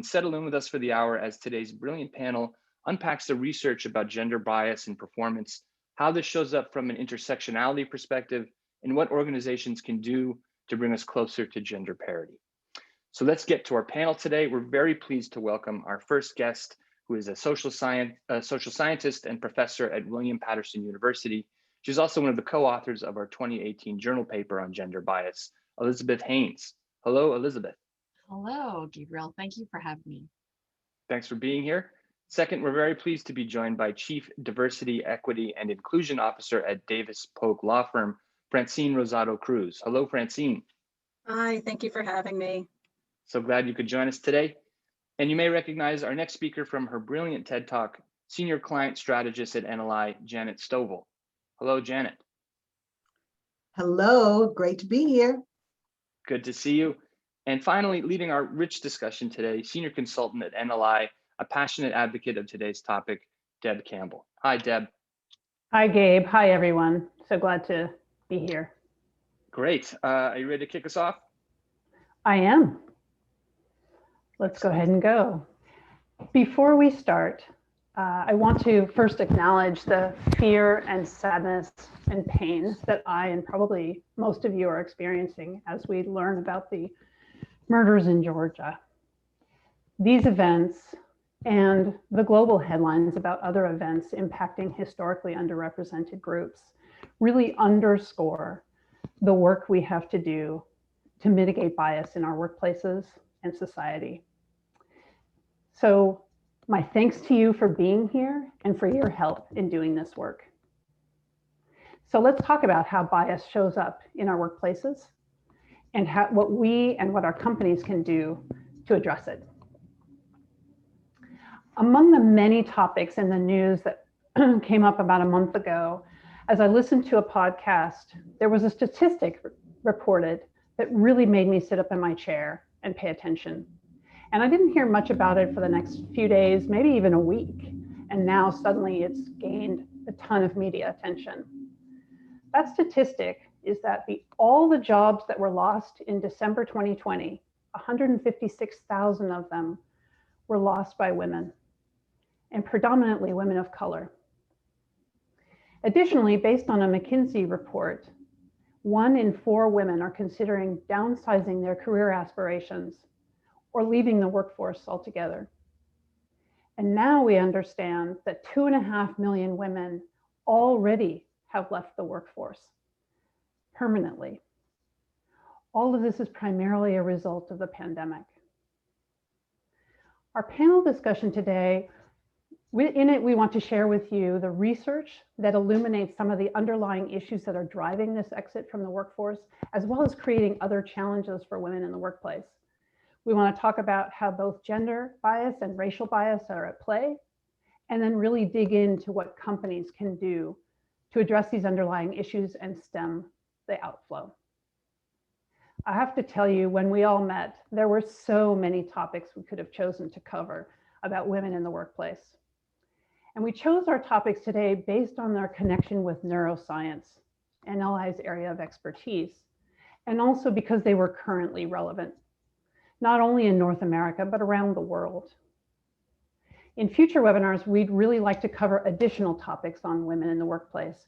and settle in with us for the hour as today's brilliant panel unpacks the research about gender bias in performance, how this shows up from an intersectionality perspective, and what organizations can do to bring us closer to gender parity. So let's get to our panel today. We're very pleased to welcome our first guest, who is a social scientist and professor at William Paterson University. She's also one of the co-authors of our 2018 journal paper on gender bias, Elizabeth Haines. Hello, Elizabeth. Hello, Gabriel. Thank you for having me. Thanks for being here. Second, we're very pleased to be joined by Chief Diversity, Equity, and Inclusion Officer at Davis Polk Law Firm, Francine Rosado-Cruz. Hello, Francine. Hi, thank you for having me. So glad you could join us today. And you may recognize our next speaker from her brilliant TED Talk, Senior Client Strategist at NLI, Janet Stovall. Hello, Janet. Hello, great to be here. Good to see you. And finally, leading our rich discussion today, Senior Consultant at NLI, a passionate advocate of today's topic, Deb Campbell. Hi, Deb. Hi, Gabe. Hi, everyone. So glad to be here. Great. Are you ready to kick us off? I am. Let's go ahead and go. Before we start, I want to first acknowledge the fear and sadness and pain that I and probably most of you are experiencing as we learn about the murders in Georgia. These events and the global headlines about other events impacting historically underrepresented groups really underscore the work we have to do to mitigate bias in our workplaces and society. So my thanks to you for being here and for your help in doing this work. So let's talk about how bias shows up in our workplaces and what we and what our companies can do to address it. Among the many topics in the news that came up about a month ago, as I listened to a podcast, there was a statistic reported that really made me sit up in my chair and pay attention. And I didn't hear much about it for the next few days, maybe even a week. And now suddenly it's gained a ton of media attention. That statistic is that all the jobs that were lost in December 2020, 156,000 of them were lost by women, and predominantly women of color. Additionally, based on a McKinsey report, 1 in 4 women are considering downsizing their career aspirations or leaving the workforce altogether. And now we understand that 2.5 million women already have left the workforce permanently. All of this is primarily a result of the pandemic. Our panel discussion today, in it, we want to share with you the research that illuminates some of the underlying issues that are driving this exit from the workforce, as well as creating other challenges for women in the workplace. We want to talk about how both gender bias and racial bias are at play, and then really dig into what companies can do to address these underlying issues and stem the outflow. I have to tell you, when we all met, there were so many topics we could have chosen to cover about women in the workplace. And we chose our topics today based on their connection with neuroscience, NLI's area of expertise, and also because they were currently relevant, not only in North America, but around the world. In future webinars, we'd really like to cover additional topics on women in the workplace,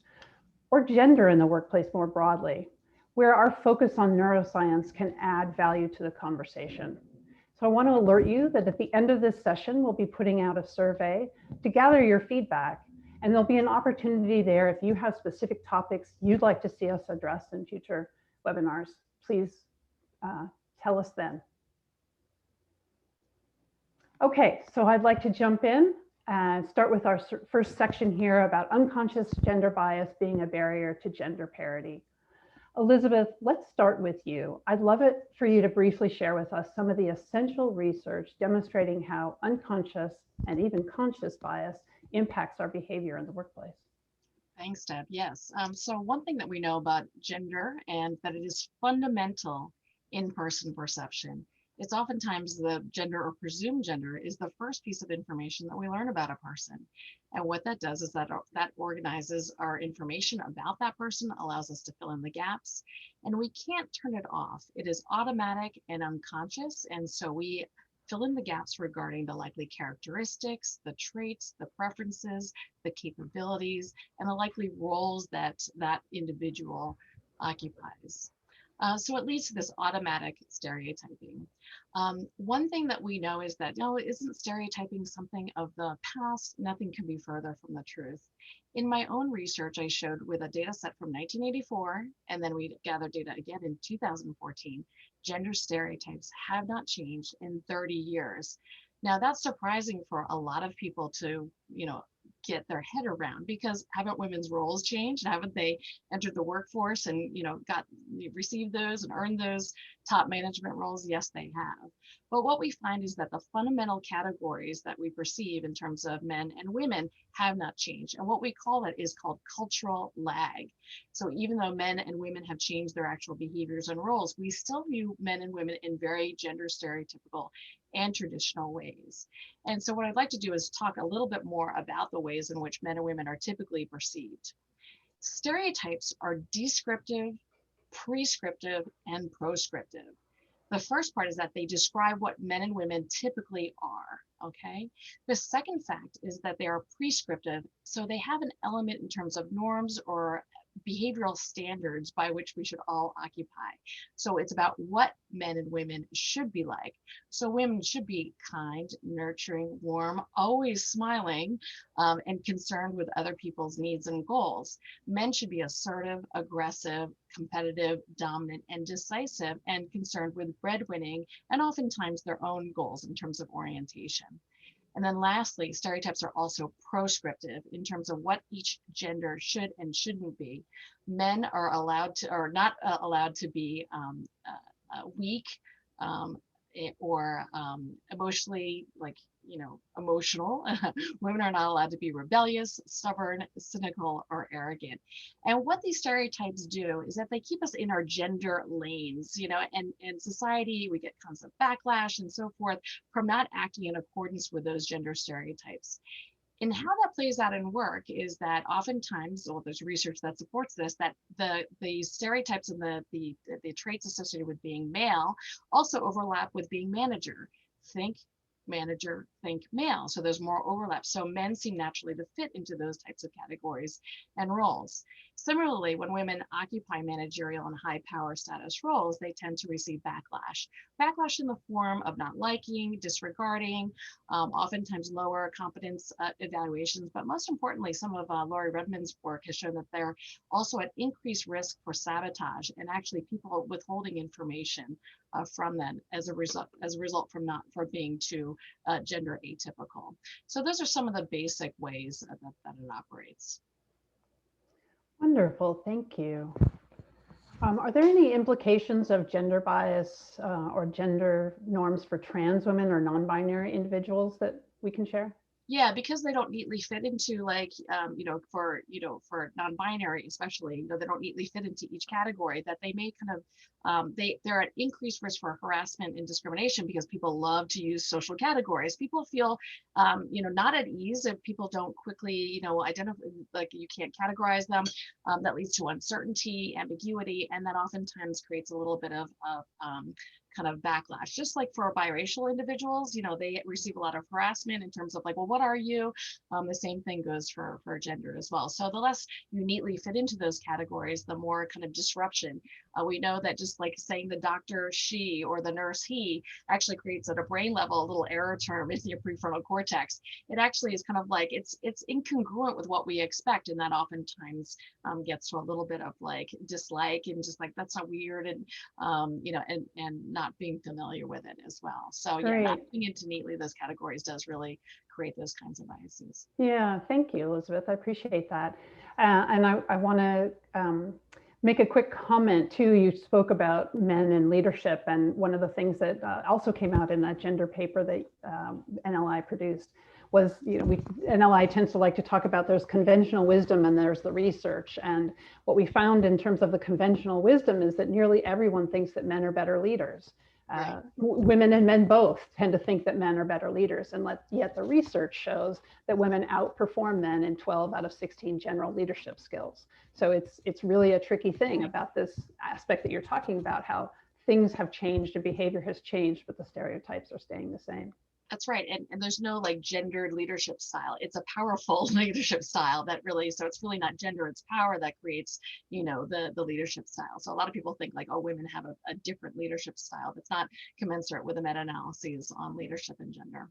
or gender in the workplace more broadly, where our focus on neuroscience can add value to the conversation. So I want to alert you that at the end of this session, we'll be putting out a survey to gather your feedback, and there'll be an opportunity there if you have specific topics you'd like to see us address in future webinars. Please tell us then. Okay, so I'd like to jump in and start with our first section here about unconscious gender bias being a barrier to gender parity. Elizabeth, let's start with you. I'd love it for you to briefly share with us some of the essential research demonstrating how unconscious and even conscious bias impacts our behavior in the workplace. Thanks, Deb. Yes. So one thing that we know about gender and that it is fundamental in-person perception. It's oftentimes the gender or presumed gender is the first piece of information that we learn about a person. And what that does is that organizes our information about that person, allows us to fill in the gaps, and we can't turn it off. It is automatic and unconscious. And so we fill in the gaps regarding the likely characteristics, the traits, the preferences, the capabilities, and the likely roles that that individual occupies. So it leads to this automatic stereotyping. One thing that we know is that, no, isn't stereotyping something of the past? Nothing can be further from the truth. In my own research, I showed with a data set from 1984, and then we gathered data again in 2014, gender stereotypes have not changed in 30 years. Now that's surprising for a lot of people to, get their head around, because haven't women's roles changed? Haven't they entered the workforce and, received those and earned those top management roles? Yes, they have. But what we find is that the fundamental categories that we perceive in terms of men and women have not changed. And what we call that is called cultural lag. So even though men and women have changed their actual behaviors and roles, we still view men and women in very gender stereotypical and traditional ways. And so what I'd like to do is talk a little bit more about the ways in which men and women are typically perceived. Stereotypes are descriptive, prescriptive, and proscriptive. The first part is that they describe what men and women typically are, okay? The second fact is that they are prescriptive, so they have an element in terms of norms or behavioral standards by which we should all occupy. So it's about what men and women should be like. So women should be kind, nurturing, warm, always smiling, and concerned with other people's needs and goals. Men should be assertive, aggressive, competitive, dominant, and decisive, and concerned with breadwinning and oftentimes their own goals in terms of orientation. And then lastly, stereotypes are also proscriptive in terms of what each gender should and shouldn't be. Men are allowed to, or not allowed to be weak or emotionally, emotional. Women are not allowed to be rebellious, stubborn, cynical, or arrogant. And what these stereotypes do is that they keep us in our gender lanes, and in society, we get constant backlash and so forth from not acting in accordance with those gender stereotypes. And how that plays out in work is that oftentimes, well, there's research that supports this, that the stereotypes and the traits associated with being male also overlap with being manager. Think manager, think male. So there's more overlap. So men seem naturally to fit into those types of categories and roles. Similarly, when women occupy managerial and high power status roles, they tend to receive backlash. Backlash in the form of not liking, disregarding, oftentimes lower competence evaluations, but most importantly, some of Laurie Redmond's work has shown that they're also at increased risk for sabotage and actually people withholding information from them as a result from being too gender atypical. So those are some of the basic ways that it operates. Wonderful, thank you. Are there any implications of gender bias or gender norms for trans women or non-binary individuals that we can share? Yeah, because they don't neatly fit into for non-binary especially, they don't neatly fit into each category, that they may kind of, they're at increased risk for harassment and discrimination because people love to use social categories. People feel, not at ease if people don't quickly, identify, like you can't categorize them. That leads to uncertainty, ambiguity, and that oftentimes creates a little bit of kind of backlash. Just like for biracial individuals, they receive a lot of harassment in terms of like, well, what are you? The same thing goes for gender as well. So the less you neatly fit into those categories, the more kind of disruption. We know that just like saying the doctor she or the nurse he actually creates at a brain level a little error term in your prefrontal cortex. It actually is kind of like it's incongruent with what we expect, and that oftentimes gets to a little bit of like dislike and just like that's so weird, and and not being familiar with it as well. So yeah, not fitting into neatly those categories does really create those kinds of biases. Yeah, thank you, Elizabeth. I appreciate that. And I want to make a quick comment too. You spoke about men in leadership, and one of the things that also came out in that gender paper that NLI produced was, NLI tends to like to talk about there's conventional wisdom and there's the research. And what we found in terms of the conventional wisdom is that nearly everyone thinks that men are better leaders. Right. Women and men both tend to think that men are better leaders, and yet the research shows that women outperform men in 12 out of 16 general leadership skills. So it's really a tricky thing about this aspect that you're talking about, how things have changed and behavior has changed, but the stereotypes are staying the same. That's right. And there's no like gendered leadership style. It's a powerful leadership style that really, so it's really not gender, it's power that creates, the leadership style. So a lot of people think like, oh, women have a different leadership style that's not commensurate with the meta-analyses on leadership and gender.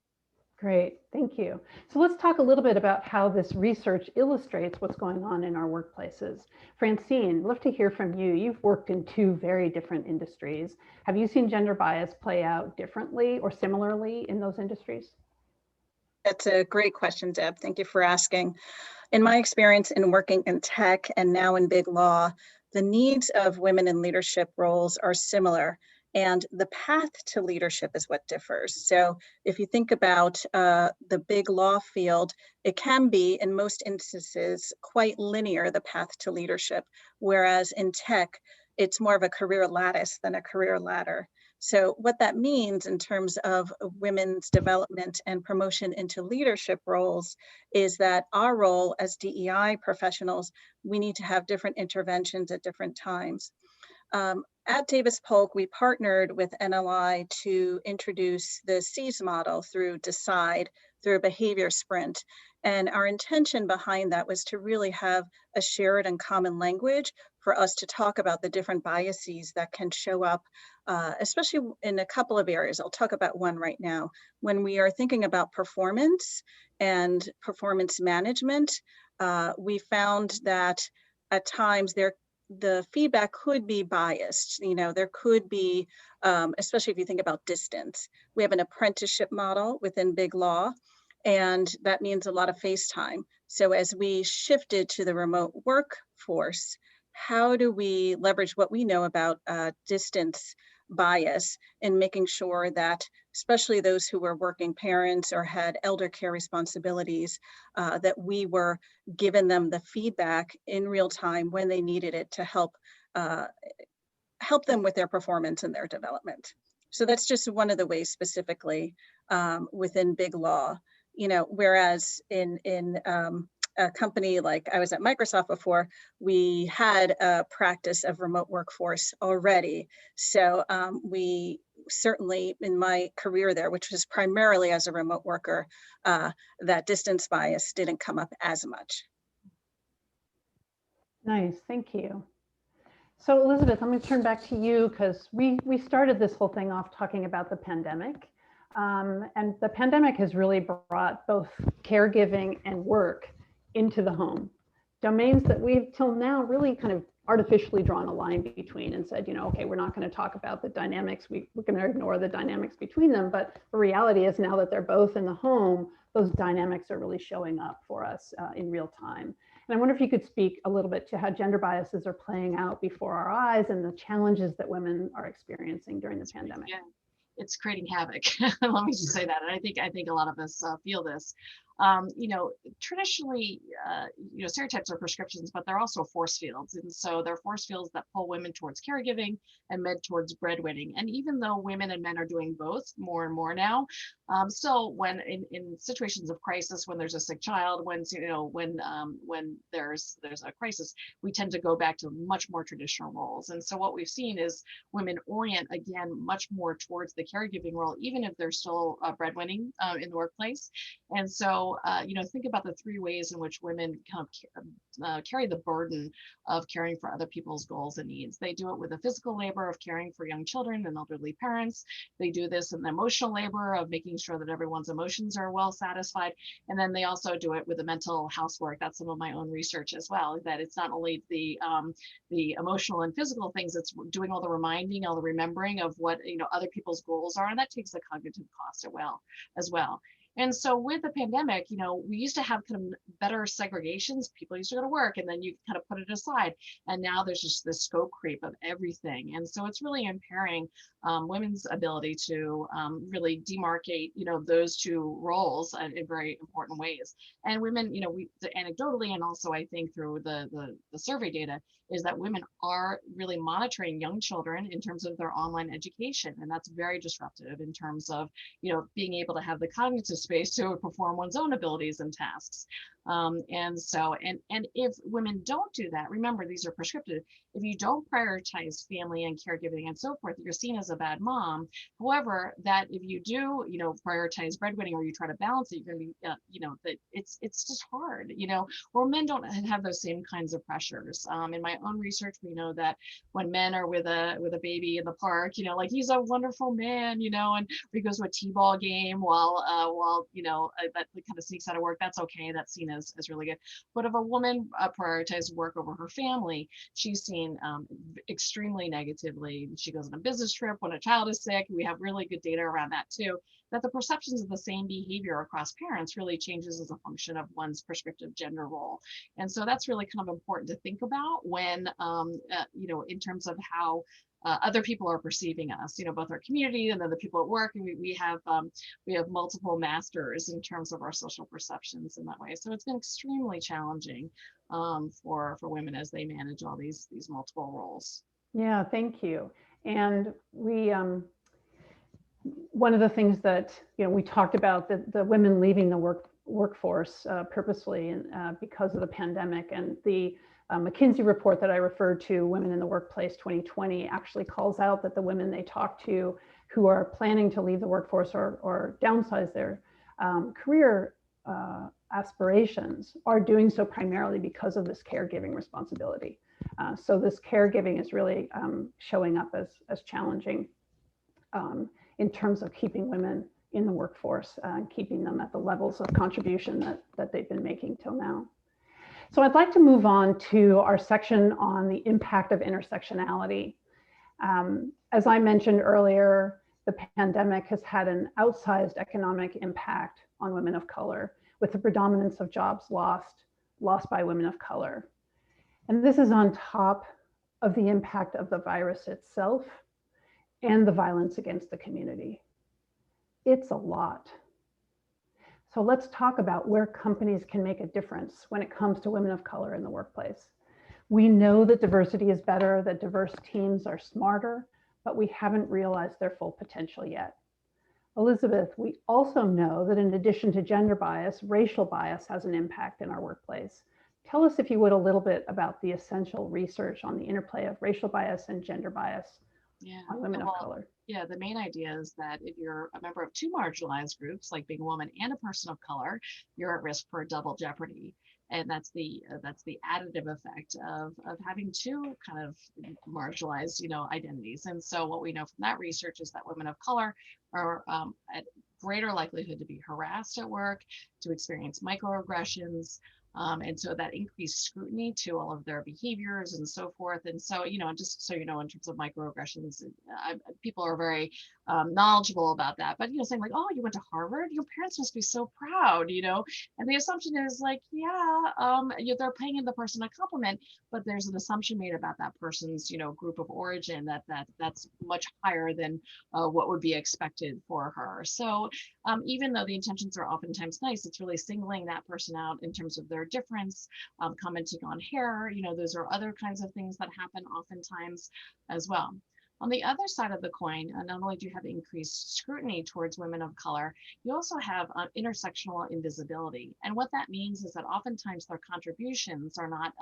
Great, thank you. So let's talk a little bit about how this research illustrates what's going on in our workplaces. Francine, I'd love to hear from you. You've worked in two very different industries. Have you seen gender bias play out differently or similarly in those industries? That's a great question, Deb. Thank you for asking. In my experience in working in tech and now in big law, the needs of women in leadership roles are similar, and the path to leadership is what differs. So if you think about the big law field, it can be, in most instances, quite linear, the path to leadership, whereas in tech, it's more of a career lattice than a career ladder. So what that means in terms of women's development and promotion into leadership roles is that our role as DEI professionals, we need to have different interventions at different times. At Davis Polk, we partnered with NLI to introduce the SEAS model through DECIDE, through a behavior sprint. And our intention behind that was to really have a shared and common language for us to talk about the different biases that can show up, especially in a couple of areas. I'll talk about one right now. When we are thinking about performance and performance management, we found that at times the feedback could be biased. There could be, especially if you think about distance. We have an apprenticeship model within big law, and that means a lot of face time. So as we shifted to the remote workforce, how do we leverage what we know about distance bias in making sure that, especially those who were working parents or had elder care responsibilities, that we were giving them the feedback in real time when they needed it to help them with their performance and their development. So that's just one of the ways specifically within big law. Whereas in a company like I was at Microsoft before, we had a practice of remote workforce already. So we certainly, in my career there, which was primarily as a remote worker, that distance bias didn't come up as much. Nice, thank you. So Elizabeth, I'm going to turn back to you because we started this whole thing off talking about the pandemic. And the pandemic has really brought both caregiving and work into the home. Domains that we've till now really kind of artificially drawn a line between and said, okay, we're not going to talk about the dynamics. We're going to ignore the dynamics between them. But the reality is now that they're both in the home, those dynamics are really showing up for us in real time. And I wonder if you could speak a little bit to how gender biases are playing out before our eyes and the challenges that women are experiencing during the pandemic. Yeah. It's creating havoc. Let me just say that. And I think a lot of us feel this. Traditionally, stereotypes are prescriptions, but they're also force fields. And so they're force fields that pull women towards caregiving and men towards breadwinning. And even though women and men are doing both more and more now, still when in situations of crisis, when there's a sick child, when there's a crisis, we tend to go back to much more traditional roles. And so what we've seen is women orient again much more towards the caregiving role, even if they're still breadwinning in the workplace. And so think about the three ways in which women kind of carry the burden of caring for other people's goals and needs. They do it with the physical labor of caring for young children and elderly parents. They do this in the emotional labor of making sure that everyone's emotions are well satisfied. And then they also do it with the mental housework. That's some of my own research as well, that it's not only the emotional and physical things, it's doing all the reminding, all the remembering of what other people's goals are. And that takes the cognitive cost as well. And so with the pandemic, we used to have kind of better segregations. People used to go to work and then you kind of put it aside. And now there's just this scope creep of everything. And so it's really impairing women's ability to really demarcate, those two roles in very important ways. And women, we anecdotally, and also I think through the survey data, is that women are really monitoring young children in terms of their online education. And that's very disruptive in terms of, being able to have the cognitive space to perform one's own abilities and tasks. And so, and if women don't do that, remember, these are prescriptive. If you don't prioritize family and caregiving and so forth, you're seen as a bad mom. However, that if you do, prioritize breadwinning, or you try to balance it, you're going to be, that it's just hard, or men don't have those same kinds of pressures. In my own research, we know that when men are with a baby in the park, like he's a wonderful man, and he goes to a t-ball game while that kind of sneaks out of work, that's okay. That's seen as really good. But if a woman prioritizes work over her family, she's seen extremely negatively. She goes on a business trip when a child is sick. We have really good data around that too, that the perceptions of the same behavior across parents really changes as a function of one's prescriptive gender role. And so that's really kind of important to think about when, in terms of how other people are perceiving us, both our community and then the people at work. And we have multiple masters in terms of our social perceptions in that way. So it's been extremely challenging for women as they manage all these multiple roles. Yeah, thank you. And we, one of the things that, we talked about, the women leaving the workforce purposely and because of the pandemic, and the McKinsey report that I referred to, Women in the Workplace 2020, actually calls out that the women they talk to who are planning to leave the workforce or downsize their career aspirations are doing so primarily because of this caregiving responsibility. So this caregiving is really showing up as challenging in terms of keeping women in the workforce and keeping them at the levels of contribution that they've been making till now. So I'd like to move on to our section on the impact of intersectionality. As I mentioned earlier, the pandemic has had an outsized economic impact on women of color, with the predominance of jobs lost by women of color. And this is on top of the impact of the virus itself and the violence against the community. It's a lot. So let's talk about where companies can make a difference when it comes to women of color in the workplace. We know that diversity is better, that diverse teams are smarter, but we haven't realized their full potential yet. Elizabeth, we also know that in addition to gender bias, racial bias has an impact in our workplace. Tell us, if you would, a little bit about the essential research on the interplay of racial bias and gender bias on women of color. Yeah, the main idea is that if you're a member of two marginalized groups, like being a woman and a person of color, you're at risk for double jeopardy. And that's the additive effect of having two kind of marginalized, identities. And so what we know from that research is that women of color are at greater likelihood to be harassed at work, to experience microaggressions, and so that increased scrutiny to all of their behaviors and so forth. And so, just so you know, in terms of microaggressions, people are very knowledgeable about that. But, saying like, oh, you went to Harvard, your parents must be so proud, and the assumption is like, yeah, they're paying the person a compliment, but there's an assumption made about that person's, group of origin that's much higher than what would be expected for her. So even though the intentions are oftentimes nice, it's really singling that person out in terms of their difference, commenting on hair, those are other kinds of things that happen oftentimes as well. On the other side of the coin, not only do you have increased scrutiny towards women of color, you also have intersectional invisibility. And what that means is that oftentimes their contributions are not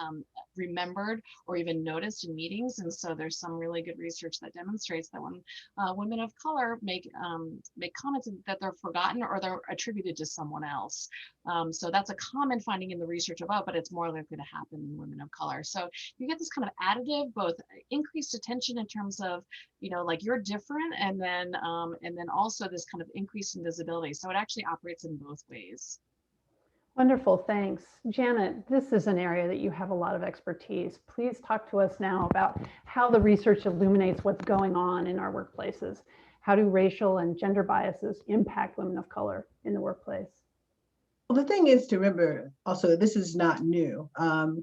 remembered or even noticed in meetings. And so there's some really good research that demonstrates that when women of color make comments, that they're forgotten or they're attributed to someone else. So that's a common finding in the research above, but it's more likely to happen in women of color. So you get this kind of additive, both increased attention in terms of, like you're different, and then also this kind of increase in visibility. So it actually operates in both ways. Wonderful, thanks. Janet, this is an area that you have a lot of expertise. Please talk to us now about how the research illuminates what's going on in our workplaces. How do racial and gender biases impact women of color in the workplace? Well, the thing is to remember also, this is not new.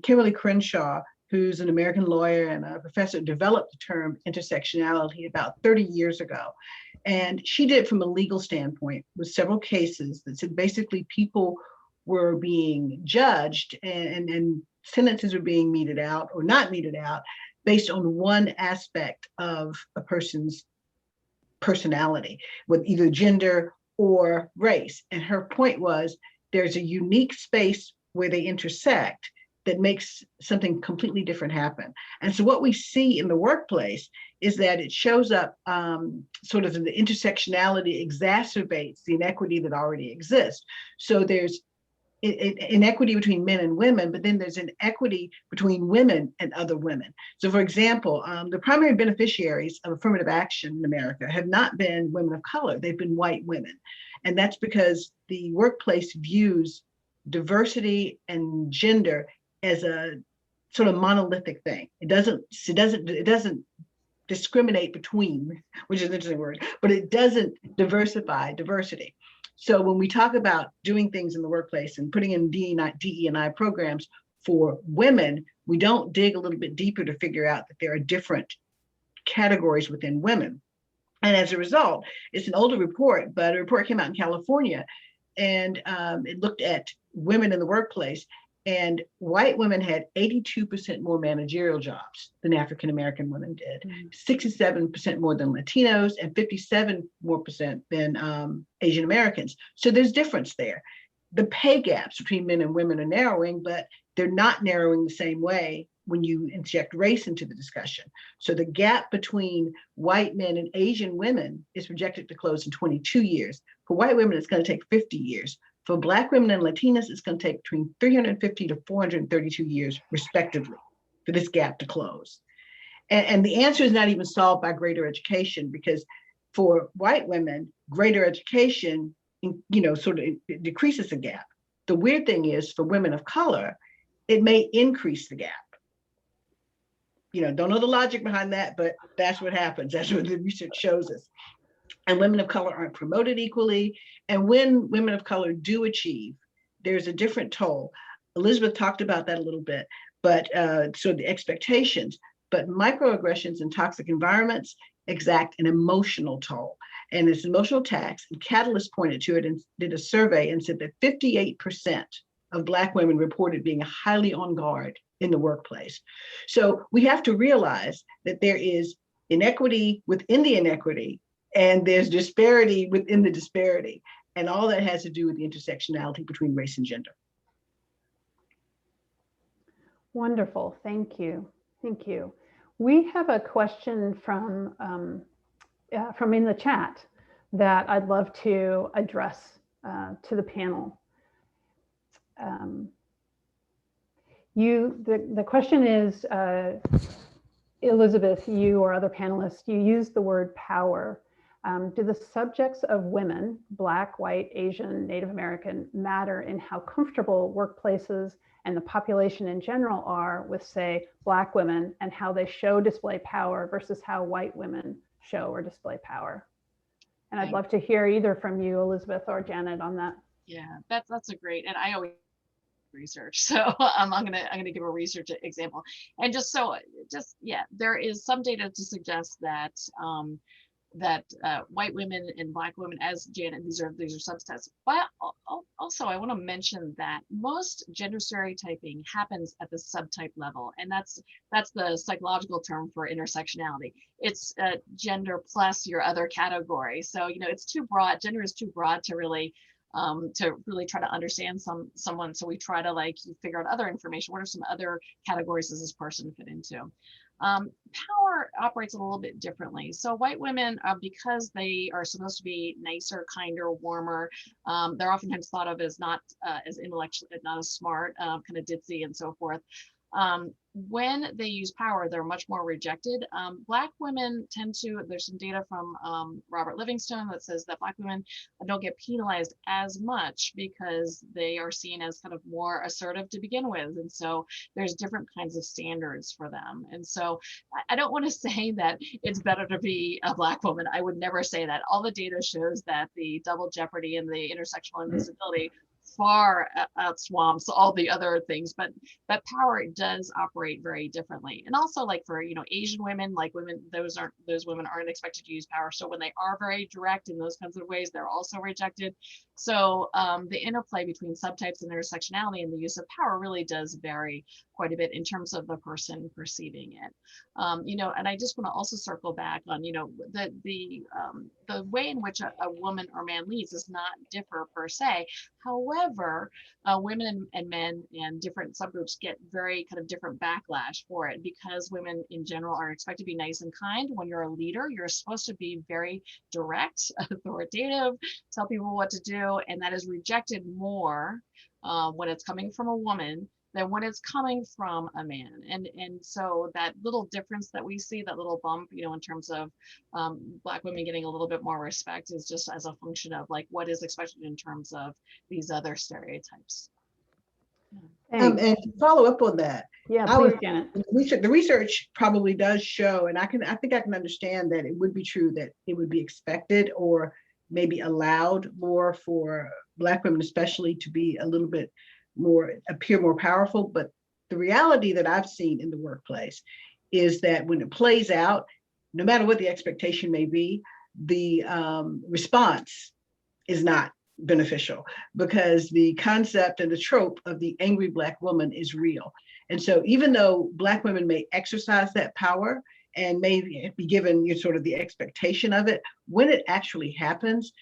Kimberly Crenshaw, who's an American lawyer and a professor, developed the term intersectionality about 30 years ago. And she did it from a legal standpoint with several cases that said basically people were being judged and sentences were being meted out or not meted out based on one aspect of a person's personality, with either gender or race. And her point was, there's a unique space where they intersect that makes something completely different happen. And so what we see in the workplace is that it shows up sort of the intersectionality exacerbates the inequity that already exists. So there's inequity between men and women, but then there's inequity between women and other women. So for example, the primary beneficiaries of affirmative action in America have not been women of color, they've been white women. And that's because the workplace views diversity and gender as a sort of monolithic thing. It doesn't discriminate between, which is an interesting word, but it doesn't diversify diversity. So when we talk about doing things in the workplace and putting in DE&I programs for women, we don't dig a little bit deeper to figure out that there are different categories within women. And as a result, it's an older report, but a report came out in California, and it looked at women in the workplace, and white women had 82% more managerial jobs than African-American women did, 67% more than Latinos, and 57% more than Asian Americans. So there's difference there. The pay gaps between men and women are narrowing, but they're not narrowing the same way when you inject race into the discussion. So the gap between white men and Asian women is projected to close in 22 years. For white women, it's going to take 50 years. For Black women and Latinas, it's going to take between 350 to 432 years, respectively, for this gap to close. And the answer is not even solved by greater education, because for white women, greater education, sort of it decreases the gap. The weird thing is, for women of color, it may increase the gap. Don't know the logic behind that, but that's what happens. That's what the research shows us. And women of color aren't promoted equally. And when women of color do achieve, there's a different toll. Elizabeth talked about that a little bit, but so the expectations, but microaggressions in toxic environments exact an emotional toll. And it's emotional tax, and Catalyst pointed to it and did a survey and said that 58% of Black women reported being highly on guard in the workplace. So we have to realize that there is inequity within the inequity, and there's disparity within the disparity. And all that has to do with the intersectionality between race and gender. Wonderful, thank you. Thank you. We have a question from in the chat that I'd love to address to the panel. The question is, Elizabeth, you or other panelists, you used the word power. Do the subjects of women, Black, white, Asian, Native American, matter in how comfortable workplaces and the population in general are with, say, Black women, and how they display power versus how white women show or display power? And I'd love to hear either from you, Elizabeth, or Janet, on that. Yeah, that's a great, and I always research, so I'm gonna give a research example. And there is some data to suggest that white women and Black women, as Janet, these are subsets. But also I want to mention that most gender stereotyping happens at the subtype level, and that's the psychological term for intersectionality. It's gender plus your other category. So it's too broad. Gender is too broad to really try to understand someone. So we try to figure out other information. What are some other categories does this person fit into? Power operates a little bit differently. So white women, because they are supposed to be nicer, kinder, warmer, they're oftentimes thought of as not as intellectual, not as smart, kind of ditzy and so forth. When they use power, they're much more rejected. Black women tend to, there's some data from Robert Livingstone that says that Black women don't get penalized as much because they are seen as kind of more assertive to begin with. And so there's different kinds of standards for them. And so I don't want to say that it's better to be a Black woman. I would never say that. All the data shows that the double jeopardy and the intersectional invisibility far outswamps all the other things, but power does operate very differently. And also, for Asian women, those women aren't expected to use power. So when they are very direct in those kinds of ways, they're also rejected. So the interplay between subtypes and intersectionality and the use of power really does vary quite a bit in terms of the person perceiving it. And I just want to also circle back on, the way in which a woman or man leads does not differ per se. However, women and men and different subgroups get very kind of different backlash for it, because women in general are expected to be nice and kind. When you're a leader, you're supposed to be very direct, authoritative, tell people what to do, and that is rejected more when it's coming from a woman than when it's coming from a man. And so that little difference that we see, that little bump, in terms of Black women getting a little bit more respect, is just as a function of like what is expected in terms of these other stereotypes. Thanks. And to follow up on that, Yeah, please, Janet. the research probably does show, and I think I can understand that it would be true that it would be expected or maybe allowed more for Black women, especially, to be a little bit more, appear more powerful. But the reality that I've seen in the workplace is that when it plays out, no matter what the expectation may be, the response is not beneficial, because the concept and the trope of the angry Black woman is real. And so even though Black women may exercise that power and may be given sort of the expectation of it, when it actually happens,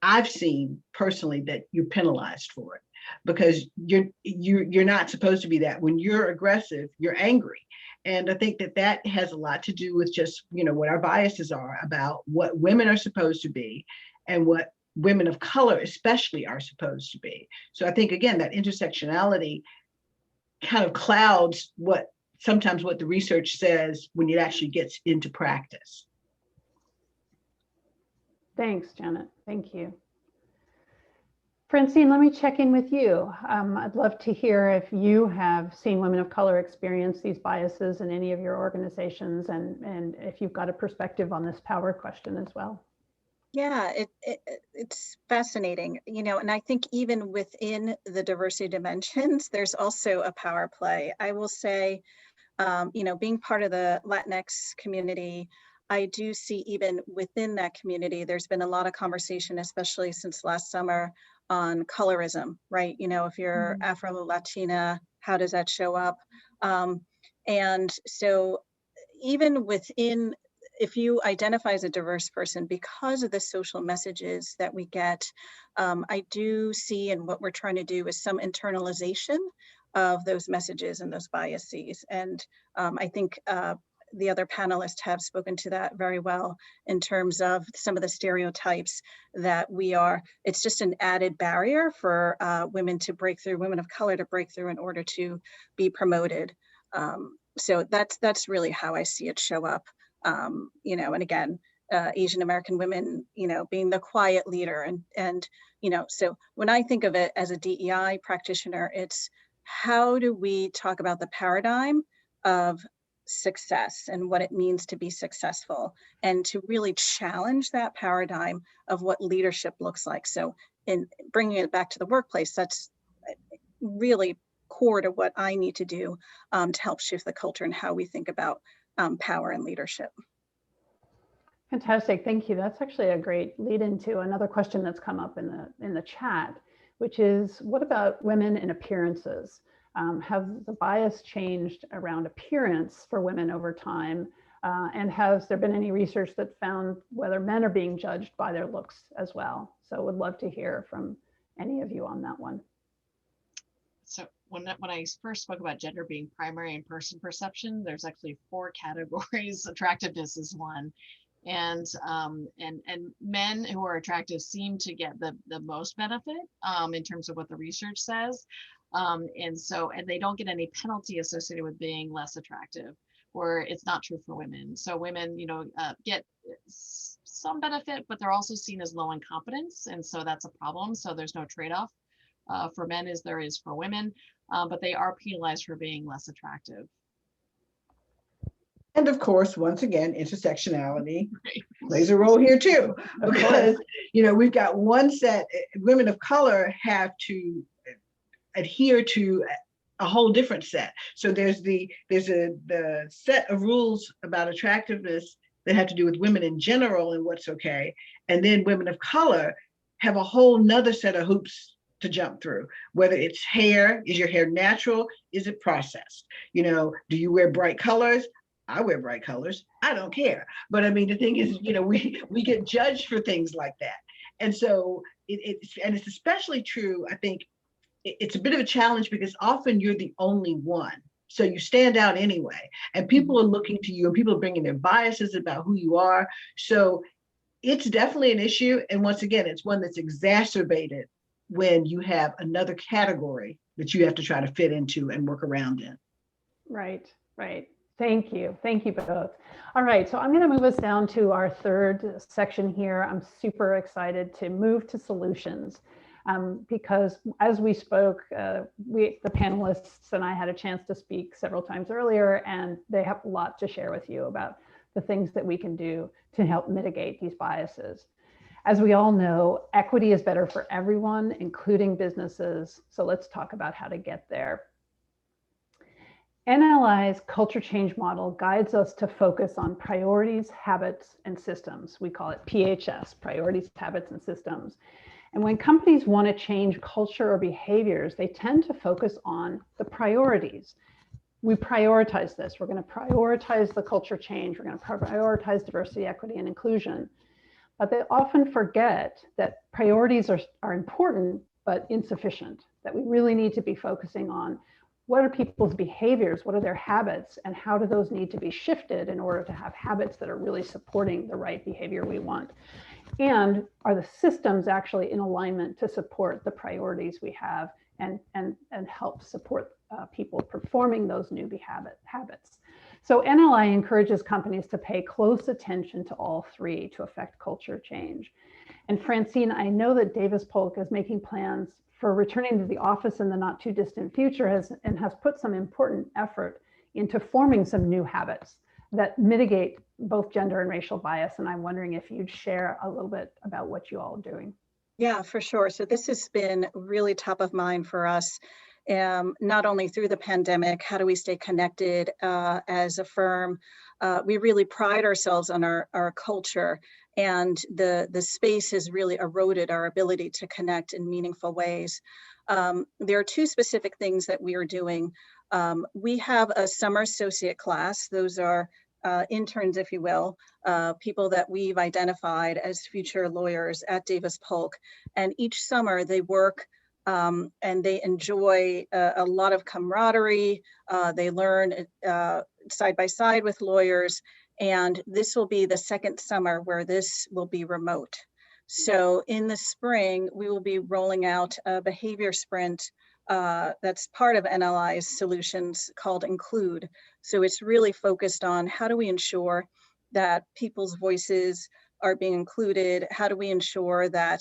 I've seen personally that you're penalized for it, because you're not supposed to be that. When you're aggressive, you're angry. And I think that has a lot to do with just, what our biases are about what women are supposed to be and what women of color especially are supposed to be. So I think, again, that intersectionality kind of clouds sometimes what the research says when it actually gets into practice. Thanks, Janet. Thank you. Francine, let me check in with you. I'd love to hear if you have seen women of color experience these biases in any of your organizations, and if you've got a perspective on this power question as well. Yeah, it's fascinating, and I think even within the diversity dimensions, there's also a power play. I will say, being part of the Latinx community, I do see even within that community, there's been a lot of conversation, especially since last summer, on colorism, right? If you're Afro-Latina, how does that show up? And so even within, if you identify as a diverse person, because of the social messages that we get, I do see, and what we're trying to do is some internalization of those messages and those biases. And I think the other panelists have spoken to that very well in terms of some of the stereotypes that it's just an added barrier for women to break through, women of color to break through in order to be promoted. So that's really how I see it show up. And again, Asian American women, being the quiet leader. And so when I think of it as a DEI practitioner, it's how do we talk about the paradigm of success and what it means to be successful, and to really challenge that paradigm of what leadership looks like. So in bringing it back to the workplace, that's really core to what I need to do to help shift the culture and how we think about power and leadership. Fantastic, thank you. That's actually a great lead into another question that's come up in the chat, which is, what about women in appearances? Has the bias changed around appearance for women over time? And has there been any research that found whether men are being judged by their looks as well? So would love to hear from any of you on that one. So when I first spoke about gender being primary in person perception, there's actually 4 categories. Attractiveness is one. And men who are attractive seem to get the most benefit in terms of what the research says. And they don't get any penalty associated with being less attractive, where it's not true for women. So women, get some benefit, but they're also seen as low in competence. And so that's a problem. So there's no trade-off for men as there is for women, but they are penalized for being less attractive. And of course, once again, intersectionality plays a role here too, because we've got one set, women of color have to adhere to a whole different set. So there's the set of rules about attractiveness that have to do with women in general and what's okay, and then women of color have a whole nother set of hoops to jump through. Whether it's hair, is your hair natural? Is it processed? You know, do you wear bright colors? I wear bright colors. I don't care. But I mean, the thing is, you know, we get judged for things like that. And so it's especially true, I think, it's a bit of a challenge because often you're the only one. So you stand out anyway, and people are looking to you, and people are bringing their biases about who you are. So it's definitely an issue. And once again, it's one that's exacerbated when you have another category that you have to try to fit into and work around in. Right, right. Thank you. Thank you both. All right, so I'm going to move us down to our third section here. I'm super excited to move to solutions. Because as we spoke, the panelists and I had a chance to speak several times earlier, and they have a lot to share with you about the things that we can do to help mitigate these biases. As we all know, equity is better for everyone, including businesses. So let's talk about how to get there. NLI's culture change model guides us to focus on priorities, habits, and systems. We call it PHS, priorities, habits, and systems. And when companies want to change culture or behaviors, they tend to focus on the priorities. We prioritize this. We're going to prioritize the culture change. We're going to prioritize diversity, equity, and inclusion. But they often forget that priorities are important, but insufficient, that we really need to be focusing on what are people's behaviors, what are their habits, and how do those need to be shifted in order to have habits that are really supporting the right behavior we want. And are the systems actually in alignment to support the priorities we have and help support people performing those new habits? So NLI encourages companies to pay close attention to all three to affect culture change. And Francine, I know that Davis Polk is making plans for returning to the office in the not too distant future has put some important effort into forming some new habits that mitigate both gender and racial bias. And I'm wondering if you'd share a little bit about what you all are doing. Yeah, for sure. So this has been really top of mind for us, not only through the pandemic. How do we stay connected as a firm? We really pride ourselves on our culture, and the space has really eroded our ability to connect in meaningful ways. There are two specific things that we are doing. We have a summer associate class. Those are interns, if you will, people that we've identified as future lawyers at Davis Polk. And each summer they work and they enjoy a lot of camaraderie. They learn side by side with lawyers. And this will be the second summer where this will be remote. So in the spring, we will be rolling out a behavior sprint that's part of NLI's solutions called Include. So it's really focused on how do we ensure that people's voices are being included? How do we ensure that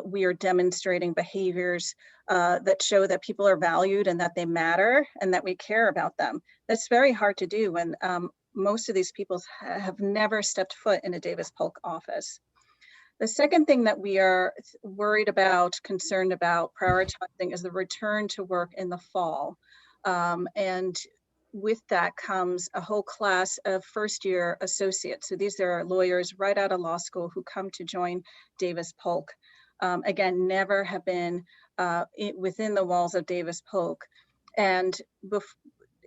we are demonstrating behaviors that show that people are valued and that they matter and that we care about them? That's very hard to do when most of these people have never stepped foot in a Davis Polk office. The second thing that we are worried about, concerned about, prioritizing is the return to work in the fall. And with that comes a whole class of first-year associates. So these are lawyers right out of law school who come to join Davis Polk. Again, never have been within the walls of Davis Polk. And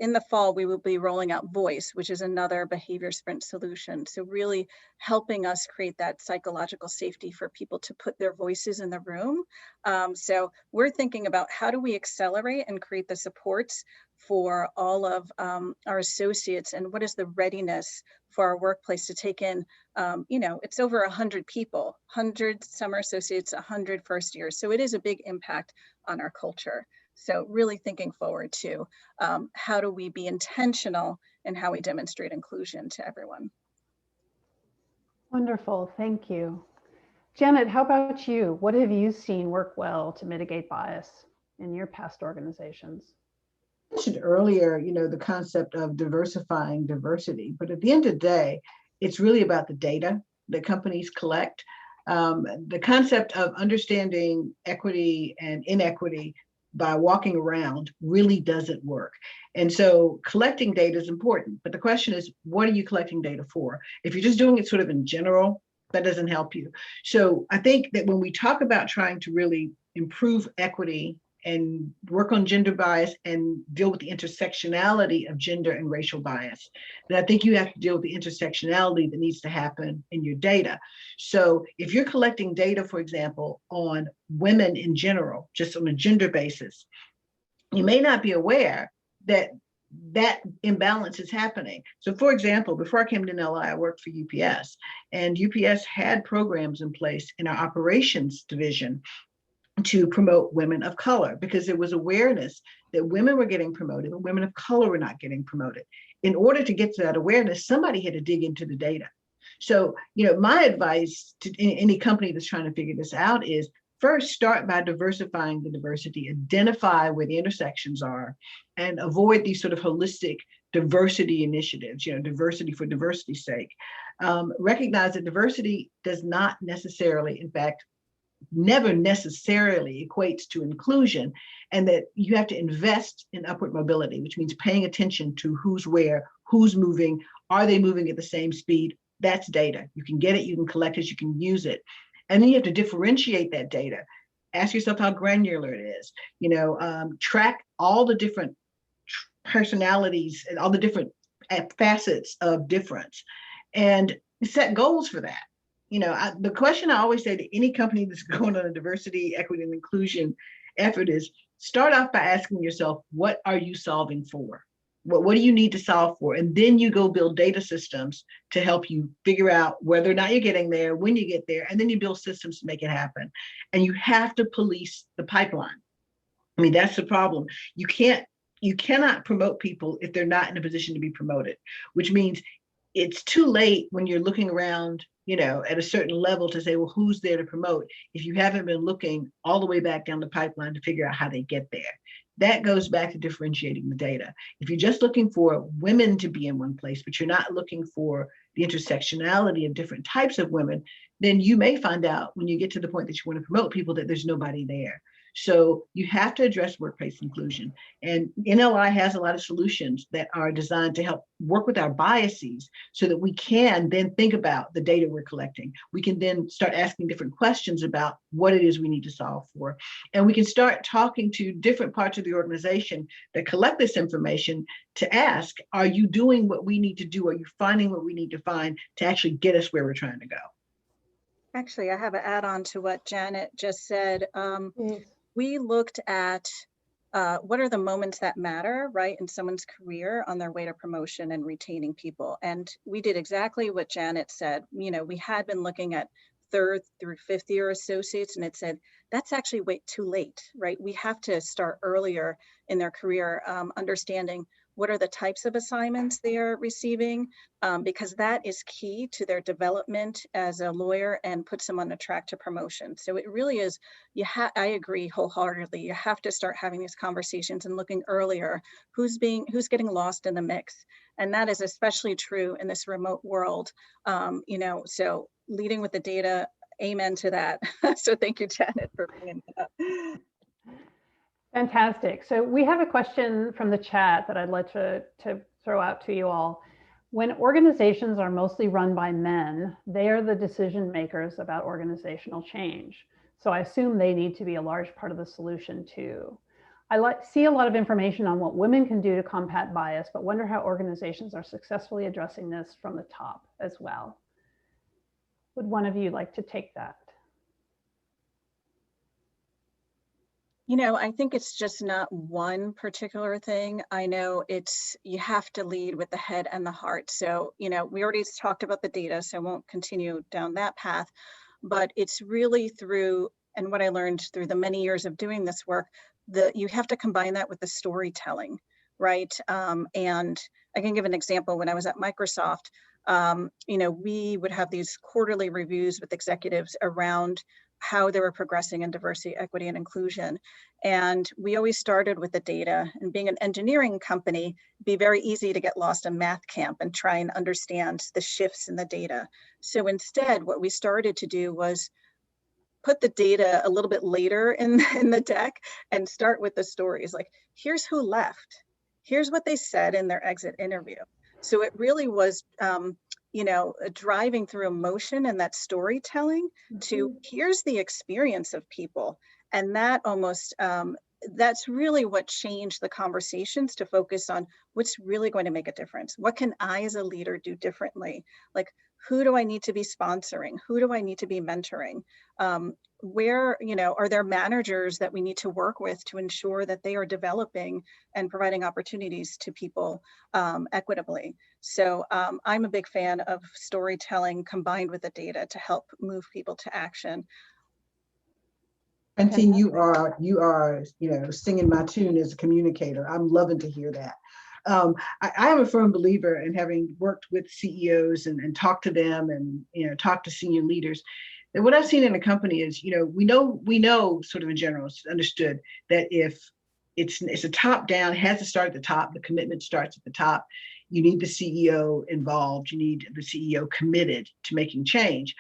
in the fall, we will be rolling out Voice, which is another behavior sprint solution. So really helping us create that psychological safety for people to put their voices in the room. So we're thinking about how do we accelerate and create the supports for all of our associates, and what is the readiness for our workplace to take in, it's over 100 people, 100 summer associates, 100 first years. So it is a big impact on our culture. So really thinking forward to how do we be intentional in how we demonstrate inclusion to everyone. Wonderful, thank you. Janet, how about you? What have you seen work well to mitigate bias in your past organizations? I mentioned earlier, the concept of diversifying diversity, but at the end of the day, it's really about the data that companies collect. The concept of understanding equity and inequity by walking around really doesn't work. And so collecting data is important, but the question is, what are you collecting data for? If you're just doing it sort of in general, That doesn't help you. So I think that when we talk about trying to really improve equity and work on gender bias and deal with the intersectionality of gender and racial bias, then I think you have to deal with the intersectionality that needs to happen in your data. So if you're collecting data, for example, on women in general, just on a gender basis, you may not be aware that that imbalance is happening. So for example, before I came to NLI, I worked for UPS, and UPS had programs in place in our operations division to promote women of color, because there was awareness that women were getting promoted, but women of color were not getting promoted. In order to get to that awareness, somebody had to dig into the data. So, my advice to any company that's trying to figure this out is first start by diversifying the diversity, identify where the intersections are, and avoid these sort of holistic diversity initiatives, diversity for diversity's sake. Recognize that diversity does not necessarily, in fact, never necessarily equates to inclusion, and that you have to invest in upward mobility, which means paying attention to who's where, who's moving, are they moving at the same speed? That's data. You can get it, you can collect it, you can use it. And then you have to differentiate that data. Ask yourself how granular it is. Track all the different personalities and all the different facets of difference, and set goals for that. The question I always say to any company that's going on a diversity, equity, and inclusion effort is start off by asking yourself, what are you solving for? What do you need to solve for? And then you go build data systems to help you figure out whether or not you're getting there, when you get there, and then you build systems to make it happen. And you have to police the pipeline. I mean, that's the problem. You cannot promote people if they're not in a position to be promoted, which means it's too late when you're looking around, at a certain level to say, well, who's there to promote, if you haven't been looking all the way back down the pipeline to figure out how they get there. That goes back to differentiating the data. If you're just looking for women to be in one place, but you're not looking for the intersectionality of different types of women, then you may find out when you get to the point that you want to promote people that there's nobody there. So you have to address workplace inclusion. And NLI has a lot of solutions that are designed to help work with our biases so that we can then think about the data we're collecting. We can then start asking different questions about what it is we need to solve for. And we can start talking to different parts of the organization that collect this information to ask, are you doing what we need to do? Are you finding what we need to find to actually get us where we're trying to go? Actually, I have an add-on to what Janet just said. We looked at what are the moments that matter, right, in someone's career on their way to promotion and retaining people. And we did exactly what Janet said. We had been looking at 3rd through 5th year associates, and it said, that's actually way too late, right? We have to start earlier in their career, understanding what are the types of assignments they are receiving, because that is key to their development as a lawyer and puts them on a track to promotion. So it really is, I agree wholeheartedly, you have to start having these conversations and looking earlier, who's getting lost in the mix. And that is especially true in this remote world, so leading with the data, amen to that. So thank you, Janet, for bringing that up. Fantastic. So we have a question from the chat that I'd like to throw out to you all. When organizations are mostly run by men, they are the decision makers about organizational change. So I assume they need to be a large part of the solution too. I see a lot of information on what women can do to combat bias, but wonder how organizations are successfully addressing this from the top as well. Would one of you like to take that? I think it's just not one particular thing. I know you have to lead with the head and the heart. So, we already talked about the data, so I won't continue down that path, but it's really through, and what I learned through the many years of doing this work, you have to combine that with the storytelling, right? And I can give an example. When I was at Microsoft, we would have these quarterly reviews with executives around how they were progressing in diversity, equity, and inclusion. And we always started with the data. And being an engineering company, it'd be very easy to get lost in math camp and try and understand the shifts in the data. So instead, what we started to do was put the data a little bit later in the deck and start with the stories. Like, here's who left. Here's what they said in their exit interview. So it really was driving through emotion and that storytelling to here's the experience of people. And that almost, that's really what changed the conversations to focus on what's really going to make a difference. What can I as a leader do differently? Like, who do I need to be sponsoring? Who do I need to be mentoring? Where, are there managers that we need to work with to ensure that they are developing and providing opportunities to people equitably? So I'm a big fan of storytelling combined with the data to help move people to action. Francine, you are, singing my tune as a communicator. I'm loving to hear that. I am a firm believer in, having worked with CEOs and talked to them and, talked to senior leaders. And what I've seen in a company is, we know sort of in general, it's understood that if it's a top down, it has to start at the top. The commitment starts at the top. You need the CEO involved. You need the CEO committed to making change.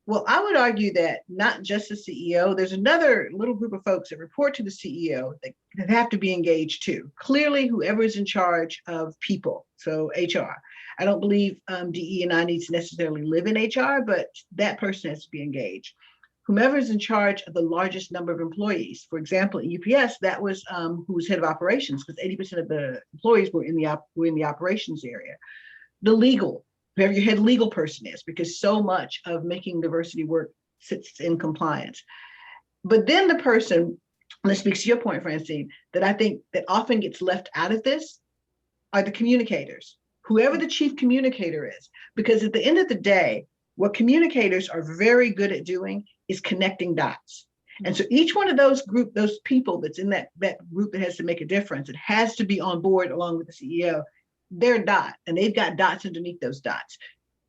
Well, I would argue that not just the CEO, there's another little group of folks that report to the CEO that have to be engaged too. Clearly, whoever is in charge of people, so HR. I don't believe DE&I needs to necessarily live in HR, but that person has to be engaged. Whomever is in charge of the largest number of employees, for example, at UPS, that was who was head of operations, because 80% of the employees were in the operations area. The legal, whoever your head legal person is, because so much of making diversity work sits in compliance. But then the person, and this speaks to your point, Francine, that I think that often gets left out of this are the communicators, whoever the chief communicator is, because at the end of the day, what communicators are very good at doing is connecting dots. And so each one of those people that's in that group that has to make a difference, it has to be on board along with the CEO. They're a dot, and they've got dots underneath those dots.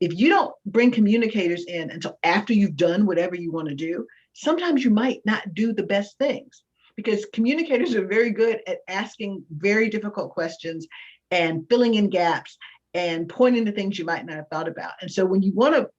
If you don't bring communicators in until after you've done whatever you want to do, sometimes you might not do the best things, because communicators are very good at asking very difficult questions and filling in gaps and pointing to things you might not have thought about. And so when you want to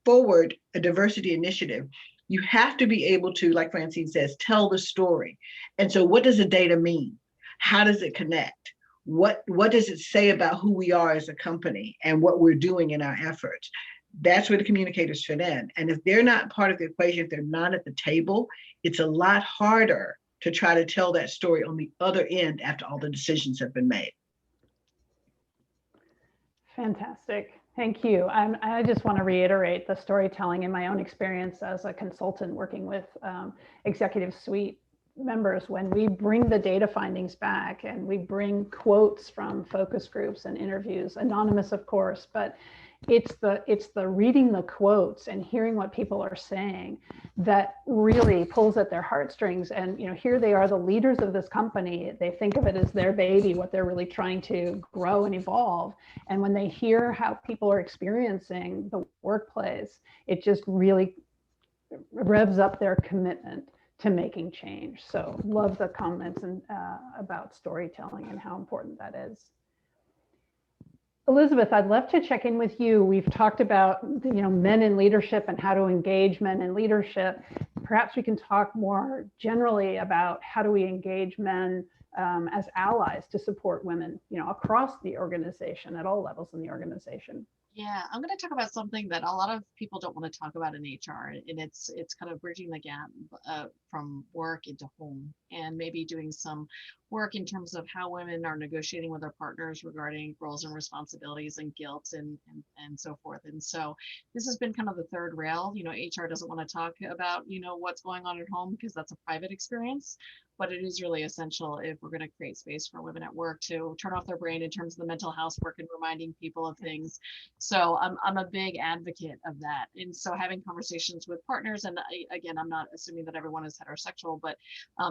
forward a diversity initiative, you have to be able to, like Francine says, tell the story. And so what does the data mean? How does it connect? What does it say about who we are as a company and what we're doing in our efforts? That's where the communicators fit in. And if they're not part of the equation, if they're not at the table, it's a lot harder to try to tell that story on the other end after all the decisions have been made. Fantastic. Thank you. I just want to reiterate the storytelling in my own experience as a consultant working with executive suite members. When we bring the data findings back and we bring quotes from focus groups and interviews, anonymous of course, but it's the reading the quotes and hearing what people are saying that really pulls at their heartstrings. And here they are, the leaders of this company. They think of it as their baby, what they're really trying to grow and evolve. And when they hear how people are experiencing the workplace, it just really revs up their commitment to making change. So love the comments and about storytelling and how important that is. Elizabeth, I'd love to check in with you. We've talked about men in leadership and how to engage men in leadership. Perhaps we can talk more generally about how do we engage men as allies to support women, across the organization at all levels in the organization. Yeah, I'm going to talk about something that a lot of people don't want to talk about in HR, and it's kind of bridging the gap from work into home, and maybe doing some work in terms of how women are negotiating with their partners regarding roles and responsibilities and guilt and so forth. And so this has been kind of the third rail. HR doesn't want to talk about what's going on at home because that's a private experience. But it is really essential if we're going to create space for women at work to turn off their brain in terms of the mental health work and reminding people of things. So I'm a big advocate of that. And so having conversations with partners, and again, I'm not assuming that everyone is heterosexual, but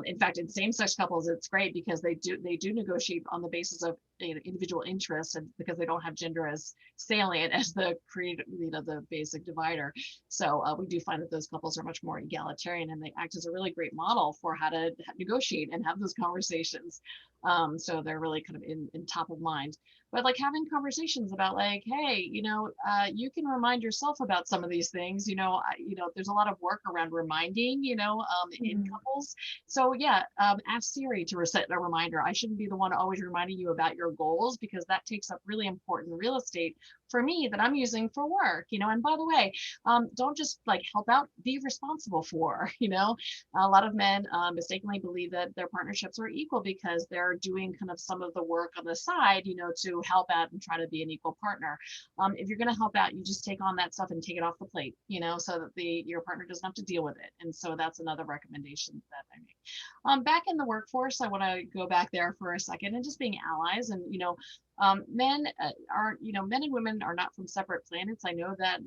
in fact, in same-sex couples, it's great because they do negotiate on the basis of individual interests, and because they don't have gender as salient as the basic divider. So we do find that those couples are much more egalitarian, and they act as a really great model for how to negotiate and have those conversations. So they're really kind of in top of mind. But like having conversations about like, hey, you can remind yourself about some of these things. There's a lot of work around reminding, in couples. So yeah, ask Siri to set a reminder. I shouldn't be the one always reminding you about your goals, because that takes up really important real estate for me that I'm using for work. And by the way, don't just like help out, be responsible for. A lot of men mistakenly believe that their partnerships are equal because they're doing kind of some of the work on the side, to help out and try to be an equal partner. If you're going to help out, you just take on that stuff and take it off the plate, so that your partner doesn't have to deal with it. And so that's another recommendation that I make. Back in the workforce, I want to go back there for a second and just being allies. And men and women are not from separate planets. I know that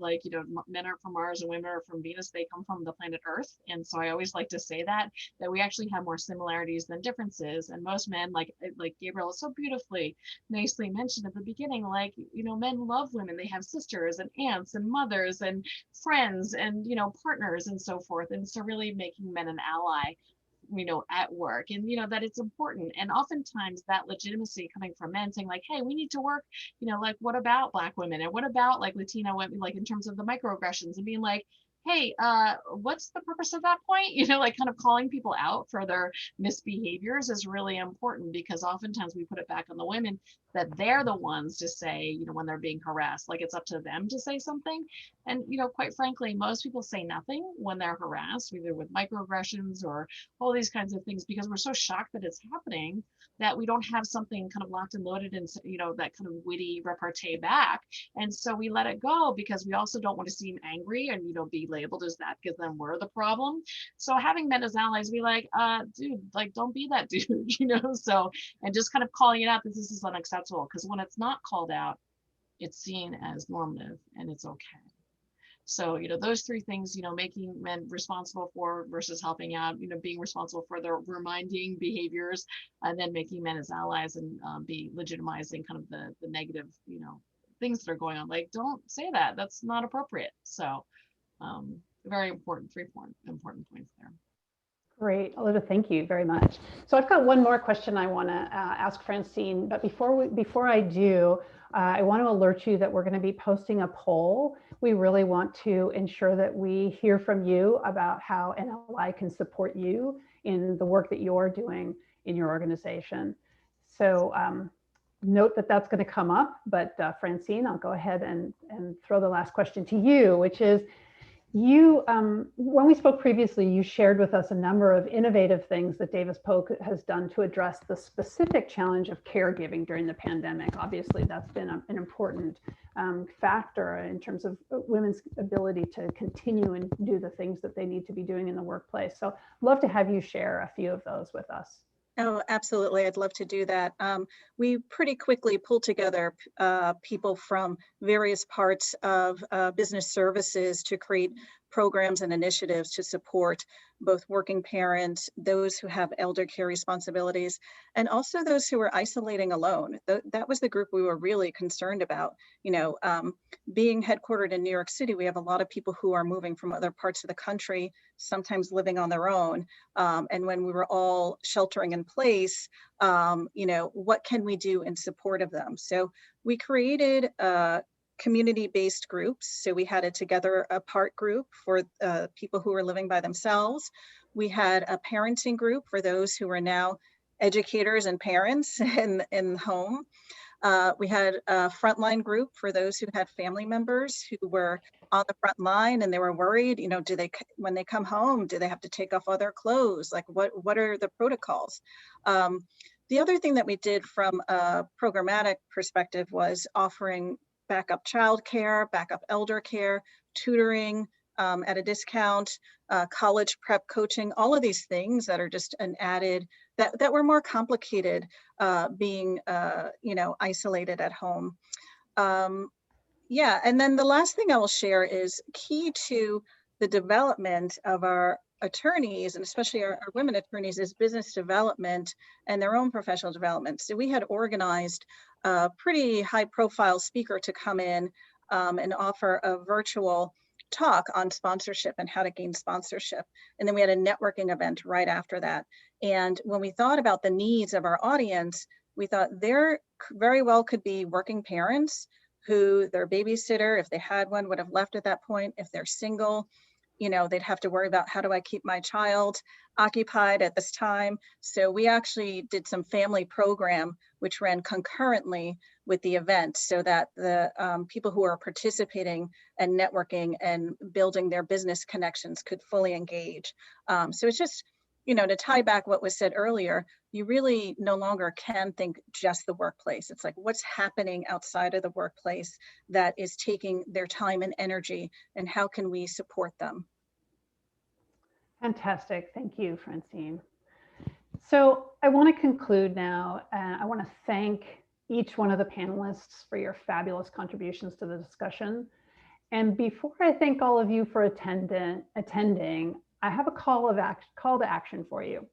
men are from Mars and women are from Venus. They come from the planet Earth. And so I always like to say that we actually have more similarities than differences. And most men, like Gabriel so beautifully, nicely mentioned at the beginning, men love women. They have sisters and aunts and mothers and friends and, partners and so forth. And so really making men an ally at work, and that it's important. And oftentimes that legitimacy coming from men saying like, hey, we need to work, what about Black women, and what about like Latina women, like in terms of the microaggressions, and being like, hey, what's the purpose of that point? Kind of calling people out for their misbehaviors is really important, because oftentimes we put it back on the women that they're the ones to say, when they're being harassed, like it's up to them to say something. And, quite frankly, most people say nothing when they're harassed, either with microaggressions or all these kinds of things, because we're so shocked that it's happening that we don't have something kind of locked and loaded and, that kind of witty repartee back. And so we let it go, because we also don't want to seem angry and, be labeled as that, because then we're the problem. So having men as allies, be like, dude, like, don't be that dude, so, and just kind of calling it out that this is unacceptable, because when it's not called out, it's seen as normative and it's okay. So, those three things, making men responsible for versus helping out, being responsible for their reminding behaviors, and then making men as allies and be legitimizing kind of the negative, things that are going on. Like, don't say that, that's not appropriate. So very important, important points there. Great, Olivia, thank you very much. So I've got one more question I want to ask Francine, but before I do, I want to alert you that we're going to be posting a poll. We really want to ensure that we hear from you about how NLI can support you in the work that you're doing in your organization. So note that that's going to come up, but Francine, I'll go ahead and throw the last question to you, which is, when we spoke previously, you shared with us a number of innovative things that Davis Polk has done to address the specific challenge of caregiving during the pandemic. Obviously, that's been an important factor in terms of women's ability to continue and do the things that they need to be doing in the workplace. So I'd love to have you share a few of those with us. Oh, absolutely. I'd love to do that. We pretty quickly pulled together people from various parts of business services to create programs and initiatives to support both working parents, those who have elder care responsibilities, and also those who are isolating alone. That was the group we were really concerned about. Being headquartered in New York City, we have a lot of people who are moving from other parts of the country, sometimes living on their own. And when we were all sheltering in place, what can we do in support of them? So we created community-based groups. So we had a Together Apart group for people who were living by themselves. We had a parenting group for those who are now educators and parents in home. We had a frontline group for those who had family members who were on the front line and they were worried, when they come home, do they have to take off all their clothes? Like what are the protocols? The other thing that we did from a programmatic perspective was offering backup childcare, backup elder care, tutoring at a discount, college prep coaching, all of these things that are just an added, that were more complicated being, isolated at home. And then the last thing I will share is key to the development of our attorneys, and especially our women attorneys, is business development and their own professional development. So we had organized a pretty high profile speaker to come in and offer a virtual talk on sponsorship and how to gain sponsorship. And then we had a networking event right after that. And when we thought about the needs of our audience, we thought there very well could be working parents who their babysitter, if they had one, would have left at that point. If they're single, you know, they'd have to worry about, how do I keep my child occupied at this time? So we actually did some family program, which ran concurrently with the event, so that the people who are participating and networking and building their business connections could fully engage. So it's just, you know, to tie back what was said earlier, you really no longer can think just the workplace. It's like, what's happening outside of the workplace that is taking their time and energy, and how can we support them? Fantastic. Thank you, Francine. So I want to conclude now. I want to thank each one of the panelists for your fabulous contributions to the discussion. And before I thank all of you for attending, I have a call to action for you.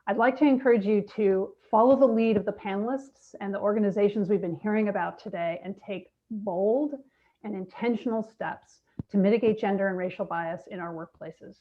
I'd like to encourage you to follow the lead of the panelists and the organizations we've been hearing about today, and take bold and intentional steps to mitigate gender and racial bias in our workplaces.